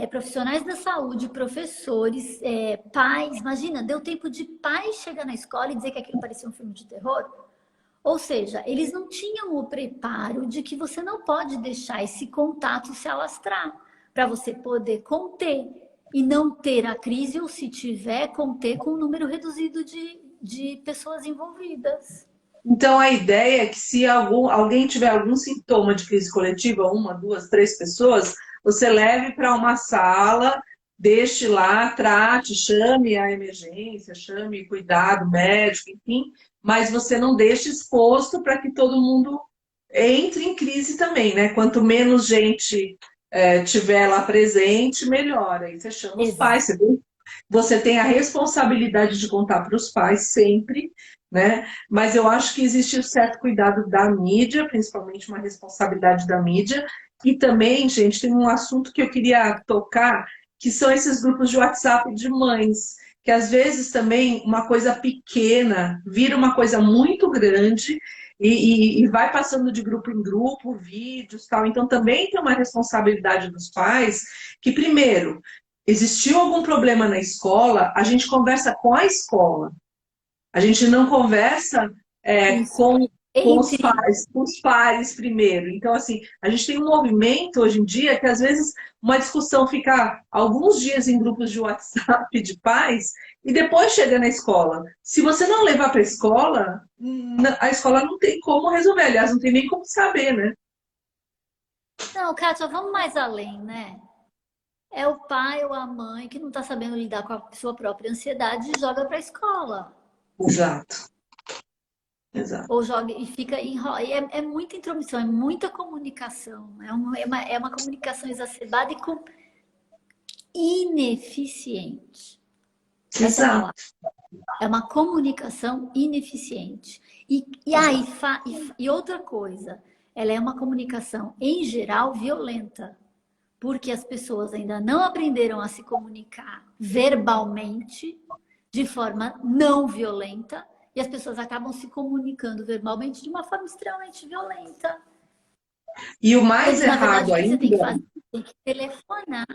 Profissionais da saúde, professores, pais. Imagina, deu tempo de pais chegar na escola e dizer que aquilo parecia um filme de terror. Ou seja, eles não tinham o preparo de que você não pode deixar esse contato se alastrar para você poder conter e não ter a crise, ou se tiver, conter com um número reduzido de pessoas envolvidas. Então, a ideia é que se alguém tiver algum sintoma de crise coletiva, 1, 2, 3 pessoas, você leve para uma sala, deixe lá, trate, chame a emergência, chame cuidado médico, enfim, mas você não deixe exposto para que todo mundo entre em crise também, né? Quanto menos gente tiver lá presente, melhor. Aí você chama os pais, você tem a responsabilidade de contar para os pais sempre, né? Mas eu acho que existe um certo cuidado da mídia, principalmente uma responsabilidade da mídia. E também, gente, tem um assunto que eu queria tocar, que são esses grupos de WhatsApp de mães, que às vezes também uma coisa pequena vira uma coisa muito grande e vai passando de grupo em grupo, vídeos e tal. Então também tem uma responsabilidade dos pais que, primeiro, existiu algum problema na escola, a gente conversa com a escola. A gente não conversa com os pares primeiro. Então, assim, a gente tem um movimento hoje em dia que, às vezes, uma discussão fica alguns dias em grupos de WhatsApp de pais e depois chega na escola. Se você não levar para a escola não tem como resolver. Aliás, não tem nem como saber, né? Não, Kátia, vamos mais além, né? É o pai ou a mãe que não está sabendo lidar com a sua própria ansiedade e joga para a escola. Exato. Exato. Ou joga e fica em é muita intromissão, é muita comunicação. É uma comunicação exacerbada e ineficiente. Essa é a palavra. É uma comunicação ineficiente. E outra coisa, ela é uma comunicação, em geral, violenta. porque as pessoas ainda não aprenderam a se comunicar verbalmente, de forma não violenta, e as pessoas acabam se comunicando verbalmente de uma forma extremamente violenta. E o mais Quando, na verdade, errado o que você tem que ainda, fazer? Tem que telefonar,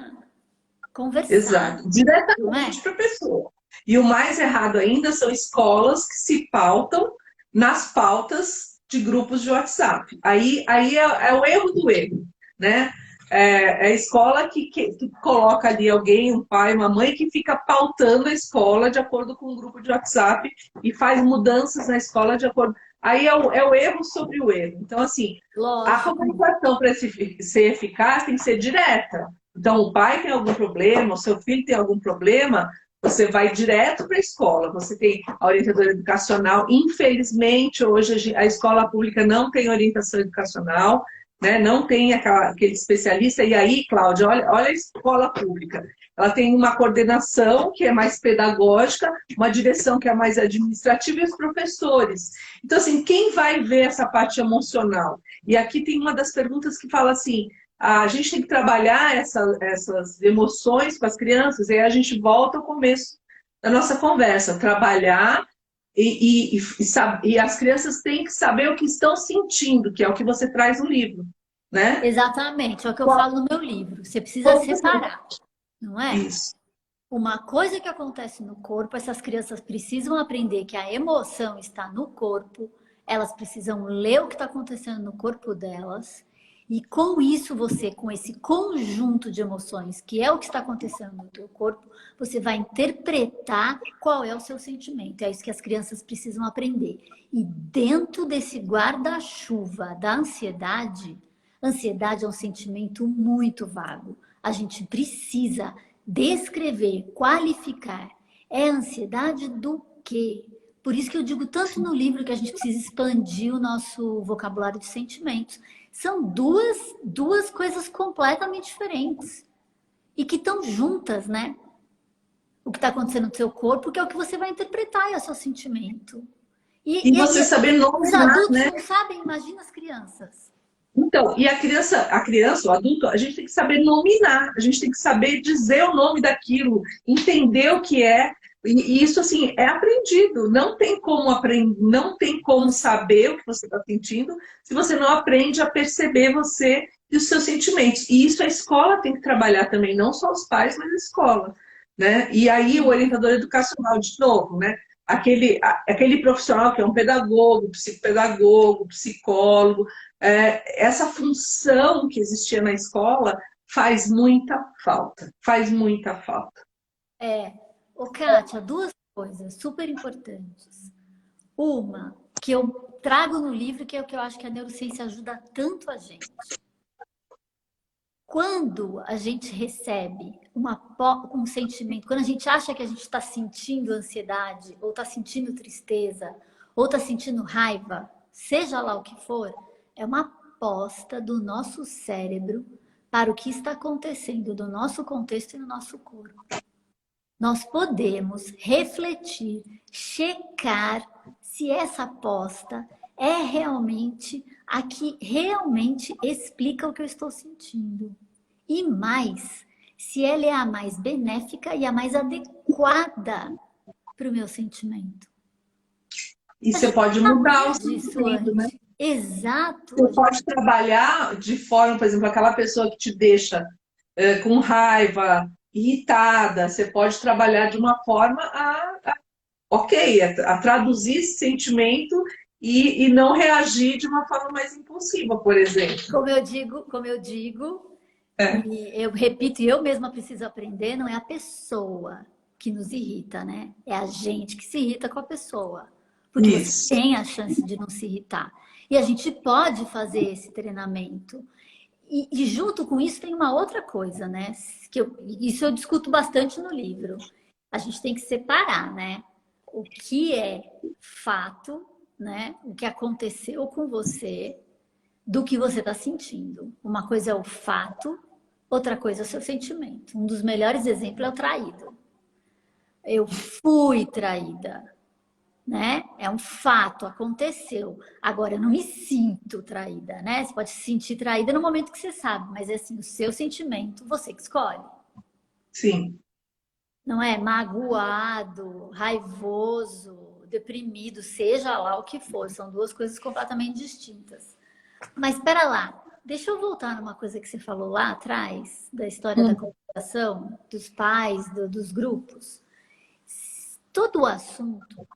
conversar, exato, não é? diretamente para a pessoa. E o mais errado ainda são escolas que se pautam nas pautas de grupos de WhatsApp. Aí é o erro do erro, né? É a escola que coloca ali alguém, um pai, uma mãe, que fica pautando a escola de acordo com o grupo de WhatsApp e faz mudanças na escola de acordo. Aí é o erro sobre o erro. Então, assim, a Lógico. comunicação para ser eficaz tem que ser direta. Então, o pai tem algum problema, o seu filho tem algum problema, você vai direto para a escola. Você tem a orientadora educacional. Infelizmente, hoje a escola pública não tem orientação educacional, né? Não tem aquele especialista. E aí, Cláudia, olha a escola pública. Ela tem uma coordenação que é mais pedagógica, uma direção que é mais administrativa e os professores. Então, assim, quem vai ver essa parte emocional? E aqui tem uma das perguntas que fala assim: a gente tem que trabalhar essas emoções com as crianças, e aí a gente volta ao começo da nossa conversa, trabalhar e as crianças têm que saber o que estão sentindo, que é o que você traz no livro, né? Exatamente, é o que eu falo no meu livro. Você precisa separar, não é? Isso. Uma coisa que acontece no corpo, essas crianças precisam aprender que a emoção está no corpo, elas precisam ler o que está acontecendo no corpo delas, e com isso você, com esse conjunto de emoções, que é o que está acontecendo no teu corpo, você vai interpretar qual é o seu sentimento. É isso que as crianças precisam aprender. E dentro desse guarda-chuva da ansiedade, ansiedade é um sentimento muito vago. A gente precisa descrever, qualificar. É ansiedade do quê? Por isso que eu digo tanto no livro que a gente precisa expandir o nosso vocabulário de sentimentos. São duas coisas completamente diferentes e que estão juntas, né? O que está acontecendo no seu corpo, que é o que você vai interpretar, é o seu sentimento. E você saber Os nominar, adultos né? não sabem, imagina as crianças. Então, e a criança, o adulto, a gente tem que saber nominar, a gente tem que saber dizer o nome daquilo, entender o que é, e isso assim é aprendido. Não tem como aprender, não tem como saber o que você está sentindo se você não aprende a perceber você e os seus sentimentos. E isso a escola tem que trabalhar também, não só os pais, mas a escola, né? E aí o orientador educacional, de novo, né? Aquele profissional que é um pedagogo, psicopedagogo, psicólogo, essa função que existia na escola faz muita falta, faz muita falta. Kátia, duas coisas super importantes. Uma, que eu trago no livro, que é o que eu acho que a neurociência ajuda tanto a gente. Quando a gente recebe um sentimento, quando a gente acha que a gente está sentindo ansiedade, ou está sentindo tristeza, ou está sentindo raiva, seja lá o que for, é uma aposta do nosso cérebro para o que está acontecendo no nosso contexto e no nosso corpo. Nós podemos refletir, checar se essa aposta é realmente a que realmente explica o que eu estou sentindo. E mais, se ela é a mais benéfica e a mais adequada para o meu sentimento. E você pode mudar o disso sentimento, né? antes. Exato. Você pode trabalhar de forma, por exemplo, aquela pessoa que te deixa com raiva, irritada, você pode trabalhar de uma forma a traduzir esse sentimento e não reagir de uma forma mais impulsiva, por exemplo. Como eu digo, e eu repito, e eu mesma preciso aprender, não é a pessoa que nos irrita, né? É a gente que se irrita com a pessoa. Porque Isso. você tem a chance de não se irritar. E a gente pode fazer esse treinamento. E junto com isso tem uma outra coisa, né? Isso eu discuto bastante no livro. A gente tem que separar, né? O que é fato, né? O que aconteceu com você, do que você está sentindo. Uma coisa é o fato, outra coisa é o seu sentimento. Um dos melhores exemplos é o traído. Eu fui traída. né? É um fato, aconteceu. Agora, eu não me sinto traída, né? Você pode se sentir traída no momento que você sabe, mas é assim, o seu sentimento, você que escolhe. Sim. Não é magoado, raivoso, deprimido, seja lá o que for, são duas coisas completamente distintas. Mas espera lá, deixa eu voltar numa coisa que você falou lá atrás, da história da Hum. comunicação, dos pais, dos grupos. Todo o assunto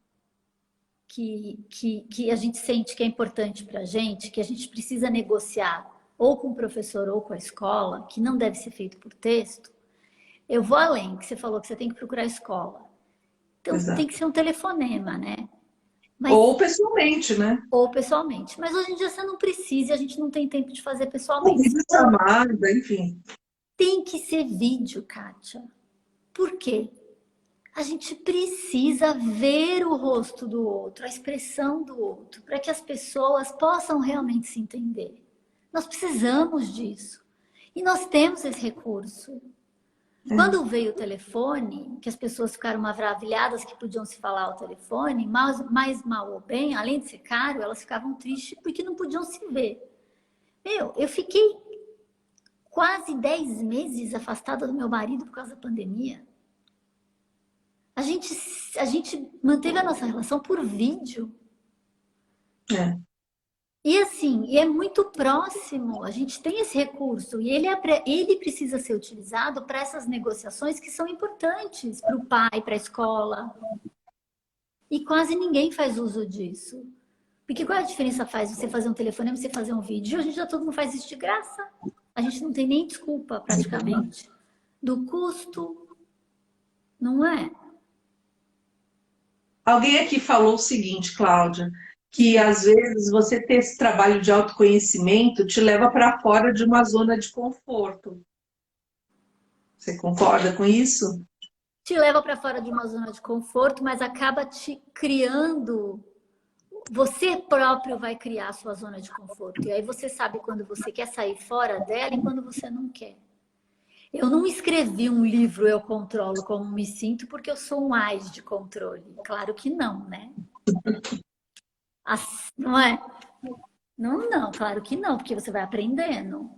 que a gente sente que é importante para a gente, que a gente precisa negociar ou com o professor ou com a escola, que não deve ser feito por texto, eu vou além, que você falou que você tem que procurar a escola. Então tem Exato. que ser um telefonema, né? Ou Mas, pessoalmente, né? ou pessoalmente. Mas hoje em dia você não precisa, a gente não tem tempo de fazer Ou pessoalmente. videochamada, enfim. Tem que ser vídeo, Kátia. Por quê? A gente precisa ver o rosto do outro, a expressão do outro, para que as pessoas possam realmente se entender. Nós precisamos disso. E nós temos esse recurso. É. Quando veio o telefone, que as pessoas ficaram maravilhadas que podiam se falar ao telefone, mais mal ou bem, além de ser caro, elas ficavam tristes porque não podiam se ver. Eu fiquei quase 10 meses afastada do meu marido por causa da pandemia. A gente, a gente manteve a nossa relação por vídeo. É. E assim, e é muito próximo, a gente tem esse recurso e ele precisa ser utilizado para essas negociações que são importantes para o pai, para a escola. E quase ninguém faz uso disso. Porque qual é a diferença faz você fazer um telefonema e você fazer um vídeo? Hoje em dia todo mundo faz isso de graça. A gente não tem nem desculpa, praticamente. Do custo, não é? Alguém aqui falou o seguinte, Cláudia, que às vezes você ter esse trabalho de autoconhecimento te leva para fora de uma zona de conforto. Você concorda com isso? Te leva para fora de uma zona de conforto, mas acaba te criando. Você próprio vai criar a sua zona de conforto. E aí você sabe quando você quer sair fora dela e quando você não quer. Eu não escrevi um livro Eu Controlo Como Me Sinto porque eu sou um AIS de controle. Claro que não, né? Não é? Não, não, claro que não, porque você vai aprendendo.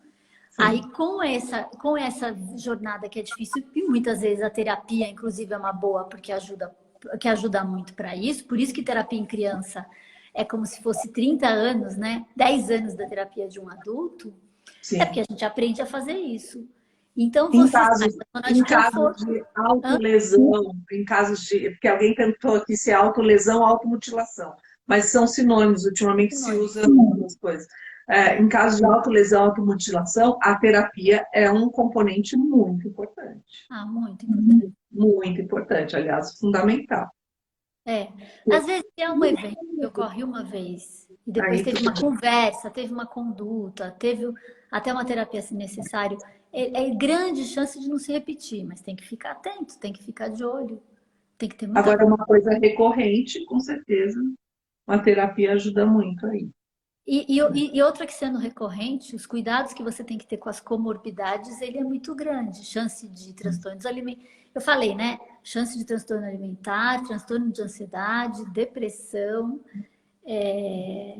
Aí Sim. com essa jornada que é difícil, e muitas vezes a terapia, inclusive, é uma boa, porque ajuda muito para isso. Por isso que terapia em criança é como se fosse 30 anos, né? 10 anos da terapia de um adulto. É porque Sim. a gente aprende a fazer isso. Então Em você sai casos, da zona de em casos conforto. de Hã? autolesão, em casos de. Porque alguém perguntou aqui se é autolesão ou automutilação, mas são sinônimos, ultimamente se usa as duas coisas. É, em casos de autolesão, automutilação, a terapia é um componente muito importante. Ah, muito importante. Muito importante, aliás, fundamental. É. Às vezes é um evento que ocorre uma vez e depois Aí teve tudo uma bem. conversa, teve uma conduta, teve até uma terapia se necessário. É grande chance de não se repetir, mas tem que ficar atento, tem que ficar de olho, tem que ter muita. Agora, uma coisa recorrente, com certeza, uma terapia ajuda muito aí. E outra que sendo recorrente, os cuidados que você tem que ter com as comorbidades, ele é muito grande. Chance de transtornos alimentares. Eu falei, né? Chance de transtorno alimentar, transtorno de ansiedade, depressão,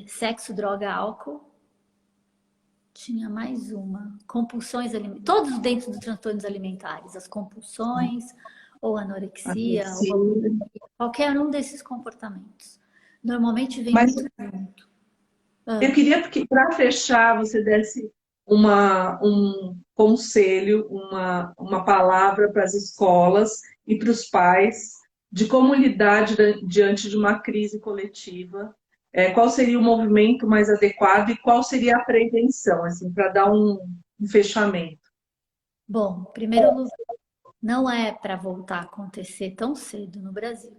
sexo, droga, álcool. Tinha mais uma. Compulsões alimentares. Todos dentro dos transtornos alimentares. As compulsões, ou anorexia, ou Sim. qualquer um desses comportamentos. Normalmente vem Mas muito junto. eu Ah. queria que, para fechar, você desse um conselho, uma palavra para as escolas e para os pais de como lidar diante de uma crise coletiva. Qual seria o movimento mais adequado e qual seria a prevenção, assim, para dar um fechamento? Bom, em primeiro lugar, não é para voltar a acontecer tão cedo no Brasil.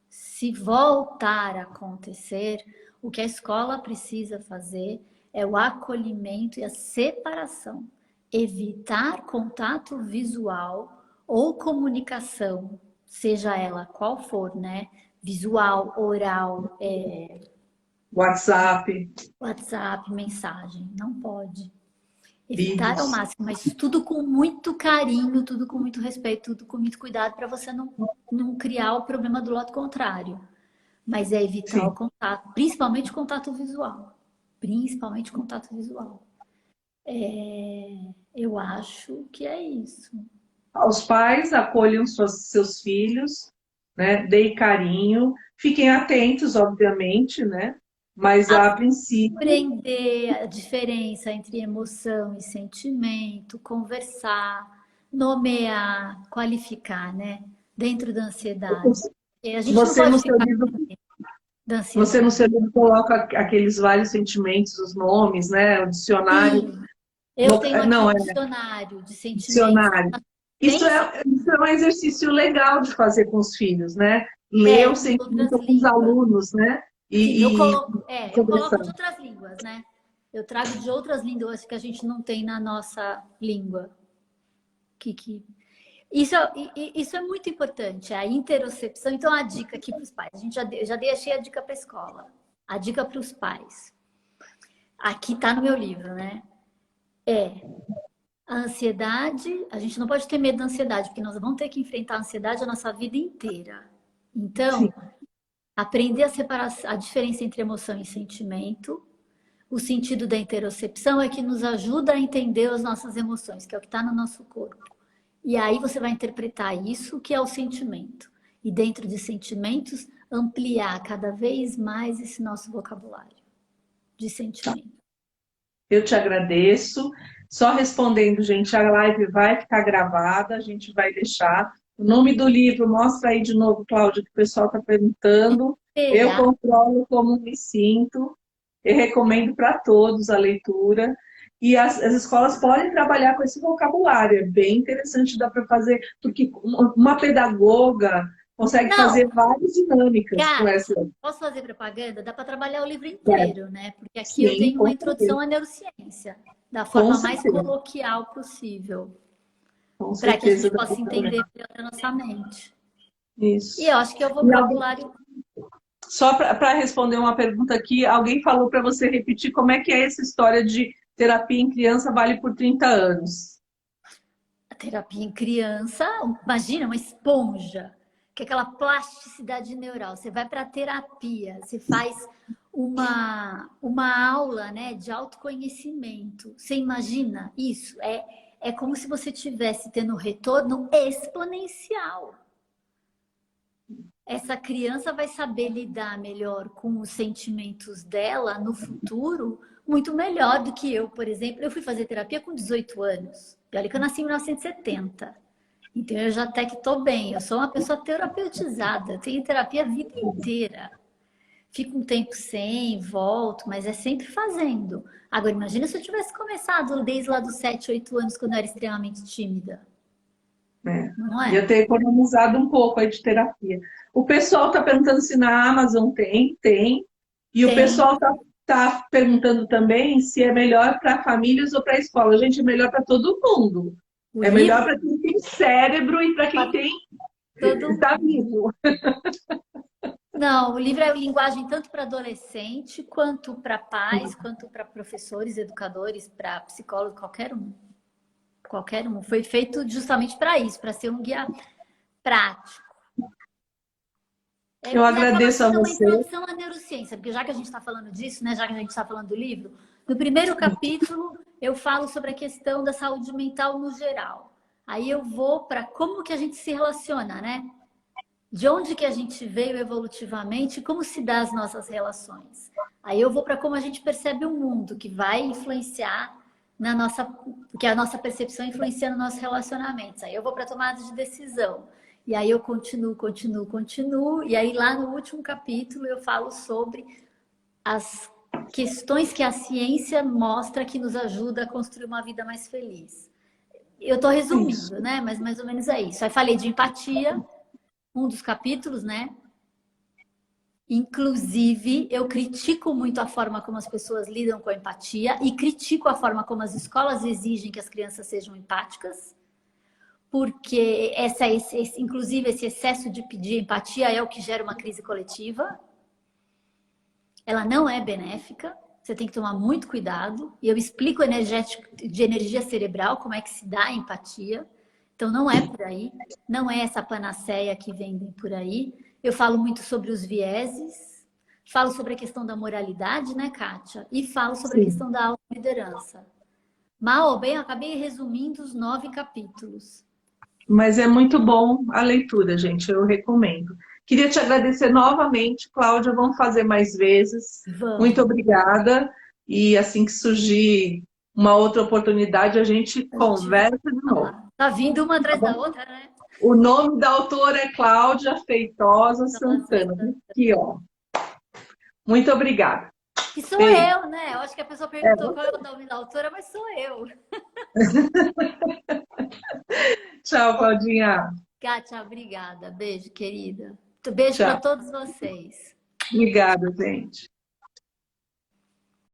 Se voltar a acontecer, o que a escola precisa fazer é o acolhimento e a separação. Evitar contato visual ou comunicação, seja ela qual for, né? Visual, oral, WhatsApp, WhatsApp, mensagem. Não pode. Evitar ao vídeos. máximo, mas tudo com muito carinho, tudo com muito respeito, tudo com muito cuidado para você não criar o problema do lado contrário. Mas é evitar o sim. contato, principalmente o contato visual. Principalmente o contato visual. Eu acho que é isso. Os pais acolham seus filhos, né? Deem carinho, fiquem atentos, obviamente, né? Mas a princípio, Aprender a diferença entre emoção e sentimento, conversar, nomear, qualificar, né? Dentro da ansiedade. E a gente não você no pode seu ficar livro, com medo da você no ansiedade. seu livro coloca aqueles vários sentimentos, os nomes, né? O dicionário, Sim, eu tenho aqui não, um é dicionário de sentimentos. dicionário. Tem Isso é um exercício legal de fazer com os filhos, né? Ler o de outras sentimento com os línguas. alunos, né? Sim, E eu coloco conversar. de outras línguas, né? Eu trago de outras línguas que a gente não tem na nossa língua. Que... Isso é muito importante, a interocepção. Então, a dica aqui para os pais. Eu já deixei a dica para a escola. A dica para os pais. Aqui está no meu livro, né? A ansiedade, a gente não pode ter medo da ansiedade, porque nós vamos ter que enfrentar a ansiedade a nossa vida inteira. Sim, Então, aprender a separar a diferença entre emoção e sentimento. O sentido da interocepção é que nos ajuda a entender as nossas emoções, que é o que está no nosso corpo. E aí você vai interpretar isso, que é o sentimento. E dentro de sentimentos, ampliar cada vez mais esse nosso vocabulário de tá. sentimento. Eu te agradeço. Só respondendo, gente, a live vai ficar gravada, a gente vai deixar. O nome do livro, mostra aí de novo, Cláudia, que o pessoal está perguntando. Eu Será? controlo como me sinto. Eu recomendo para todos a leitura. E as escolas podem trabalhar com esse vocabulário, é bem interessante, dá para fazer, porque uma pedagoga consegue Não, fazer várias dinâmicas com cara, essa. posso fazer propaganda? Dá para trabalhar o livro É, inteiro, né? Porque aqui eu sim, tenho uma com introdução certeza. à neurociência, da Com forma mais certeza. coloquial possível, Com para que a certeza. gente possa entender melhor a nossa mente. E eu Isso. acho que é o E vocabulário. só para responder uma pergunta aqui, alguém falou para você repetir como é que é essa história de terapia em criança vale por 30 anos. A terapia em criança, imagina uma esponja, que é aquela plasticidade neural. Você vai para a terapia, você faz uma aula, né, de autoconhecimento. Você imagina isso? É como se você tivesse tendo um retorno exponencial. Essa criança vai saber lidar melhor com os sentimentos dela no futuro, muito melhor do que eu, por exemplo. Eu fui fazer terapia com 18 anos. E olha que eu nasci em 1970. Então eu já até que estou bem. Eu sou uma pessoa terapeutizada. Eu tenho terapia a vida inteira. Fico um tempo sem, volto, mas é sempre fazendo. Agora, imagina se eu tivesse começado desde lá dos 7, 8 anos, quando eu era extremamente tímida. Né? Não Ia é? ter economizado um pouco aí de terapia. O pessoal está perguntando se na Amazon tem, tem. E o Tem. pessoal tá perguntando também se é melhor para famílias ou para escola. Gente, é melhor para todo mundo. O É melhor livro para quem tem cérebro e para quem para tem todo está mundo. vivo. Não, o livro é linguagem tanto para adolescente, quanto para pais, quanto para professores, educadores, para psicólogos, qualquer um. Qualquer um. Foi feito justamente para isso, para ser um guia prático. Eu E acaba agradeço a sendo uma você. introdução à neurociência, porque já que a gente está falando disso, né, já que a gente está falando do livro, no primeiro capítulo eu falo sobre a questão da saúde mental no geral. Aí eu vou para como que a gente se relaciona, né? De onde que a gente veio evolutivamente e como se dá as nossas relações. Aí eu vou para como a gente percebe o mundo, que vai influenciar na nossa, porque a nossa percepção influencia nos nossos relacionamentos. Aí eu vou para tomada de decisão. E aí eu continuo. E aí lá no último capítulo eu falo sobre as questões que a ciência mostra que nos ajuda a construir uma vida mais feliz. Eu estou Isso. resumindo, né? Mas mais ou menos é isso. Aí falei de empatia, um dos capítulos, né? Inclusive, eu critico muito a forma como as pessoas lidam com a empatia e critico a forma como as escolas exigem que as crianças sejam empáticas, porque inclusive esse excesso de pedir empatia é o que gera uma crise coletiva. Ela não é benéfica, você tem que tomar muito cuidado. E eu explico de energia cerebral, como é que se dá a empatia. Então, não é por aí, não é essa panaceia que vendem por aí. Eu falo muito sobre os vieses, falo sobre a questão da moralidade, né, Kátia? E falo sobre a Sim. questão da autoliderança. Mal ou bem, eu acabei resumindo os 9 capítulos. Mas é muito bom a leitura, gente, eu recomendo. Queria te agradecer novamente, Cláudia, vamos fazer mais vezes. Muito Vamos. obrigada. E assim que surgir uma outra oportunidade, a gente A gente conversa de novo. fala. Tá vindo uma Tá atrás da bom? outra, né? O nome da autora é Cláudia Feitosa Nossa, Santana. Aqui, ó. Muito obrigada. que sou Beijo. eu, né? Eu acho que a pessoa É perguntou qual é o você. nome da autora, mas sou eu. Tchau, Claudinha. Kátia, obrigada. Beijo, querida. Beijo para Tchau. todos vocês. Obrigada, gente.